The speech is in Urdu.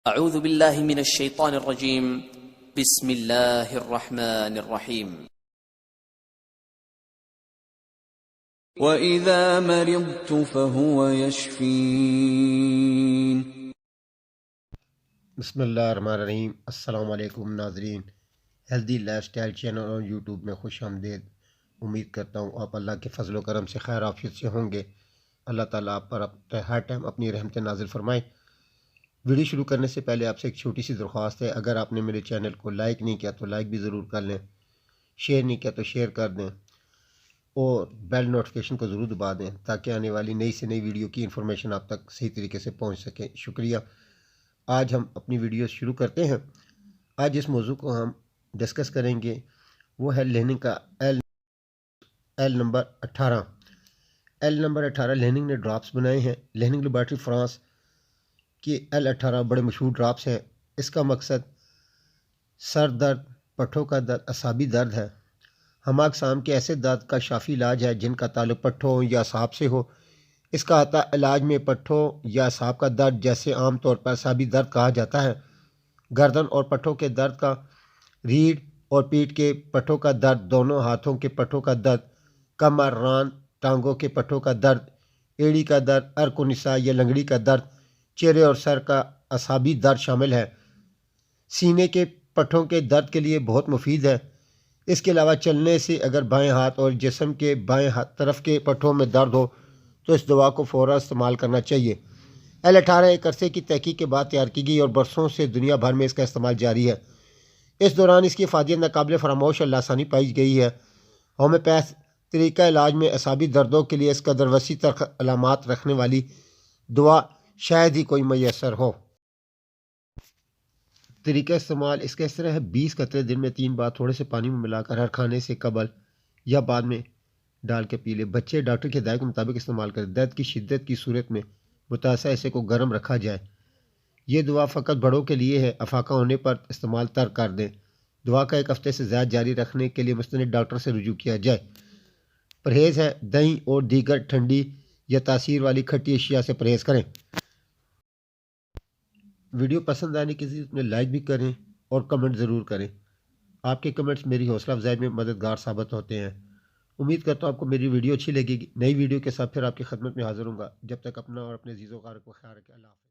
اعوذ باللہ من الشیطان الرجیم بسم اللہ الرحمن الرحیم وَإِذَا مَرِضْتُ فَهُوَ يَشْفِينِ۔ بسم اللہ الرحمن الرحیم۔ السلام علیکم ناظرین، ہیلدی لائف سٹائل چینل اور یوٹیوب میں خوش آمدید۔ امید کرتا ہوں آپ اللہ کے فضل و کرم سے خیر عافیت سے ہوں گے۔ اللہ تعالیٰ آپ پر ہر ٹائم اپنی رحمت نازل فرمائے۔ ویڈیو شروع کرنے سے پہلے آپ سے ایک چھوٹی سی درخواست ہے، اگر آپ نے میرے چینل کو لائک نہیں کیا تو لائک بھی ضرور کر لیں، شیئر نہیں کیا تو شیئر کر دیں، اور بیل نوٹیفیکیشن کو ضرور دبا دیں تاکہ آنے والی نئی سے نئی ویڈیو کی انفارمیشن آپ تک صحیح طریقے سے پہنچ سکے۔ شکریہ۔ آج ہم اپنی ویڈیو شروع کرتے ہیں۔ آج اس موضوع کو ہم ڈسکس کریں گے، وہ ہے لیننگ کا L number 18۔ L number 18 leaning نے ڈراپس بنائے ہیں۔ لیننگ لیبارٹری فرانس کے L18 بڑے مشہور ڈراپس ہیں۔ اس کا مقصد سر درد، پٹھوں کا درد، اعصابی درد ہے۔ ہم اقسام کے ایسے درد کا شافی علاج ہے جن کا تعلق پٹھوں یا اعصاب سے ہو۔ اس کا احاطہ علاج میں پٹھوں یا اعصاب کا درد، جیسے عام طور پر اعصابی درد کہا جاتا ہے، گردن اور پٹھوں کے درد کا، ریڑھ اور پیٹھ کے پٹھوں کا درد، دونوں ہاتھوں کے پٹھوں کا درد، کمر، ران، ٹانگوں کے پٹھوں کا درد، ایڑی کا درد، عرق النساء یا لنگڑی کا درد، چہرے اور سر کا اعصابی درد شامل ہے۔ سینے کے پٹھوں کے درد کے لیے بہت مفید ہے۔ اس کے علاوہ چلنے سے اگر بائیں ہاتھ اور جسم کے بائیں طرف کے پٹھوں میں درد ہو تو اس دوا کو فوراً استعمال کرنا چاہیے۔ L18 ایک عرصے کی تحقیق کے بعد تیار کی گئی اور برسوں سے دنیا بھر میں اس کا استعمال جاری ہے۔ اس دوران اس کی افادیت ناقابل فراموش اور لاسانی پائی گئی ہے۔ ہومیوپیتھ طریقہ علاج میں اعصابی دردوں کے لیے اس قدر وسیع تر علامات رکھنے والی دوا شاید ہی کوئی میسر ہو۔ طریقہ استعمال اس کا اس طرح ہے: 20 قطرے دن میں 3 بار تھوڑے سے پانی میں ملا کر ہر کھانے سے قبل یا بعد میں ڈال کے پی لے۔ بچے ڈاکٹر کی ہدایت کے مطابق استعمال کریں۔ درد کی شدت کی صورت میں متاثرہ حصے کو گرم رکھا جائے۔ یہ دوا فقط بڑوں کے لیے ہے، افاقہ ہونے پر استعمال ترک کر دیں۔ دوا کا 1 ہفتے سے زیادہ جاری رکھنے کے لیے مستند ڈاکٹر سے رجوع کیا جائے۔ پرہیز ہے: دہی اور دیگر ٹھنڈی یا تاثیر والی کھٹی اشیاء سے پرہیز کریں۔ ویڈیو پسند آنے کی ضرورت میں لائک بھی کریں اور کمنٹ ضرور کریں۔ آپ کے کمنٹس میری حوصلہ افزائی میں مددگار ثابت ہوتے ہیں۔ امید کرتا ہوں آپ کو میری ویڈیو اچھی لگے گی۔ نئی ویڈیو کے ساتھ پھر آپ کی خدمت میں حاضر ہوں گا۔ جب تک اپنا اور اپنے عزیز و اقارب کو خیال رکھیں۔ اللہ حافظ۔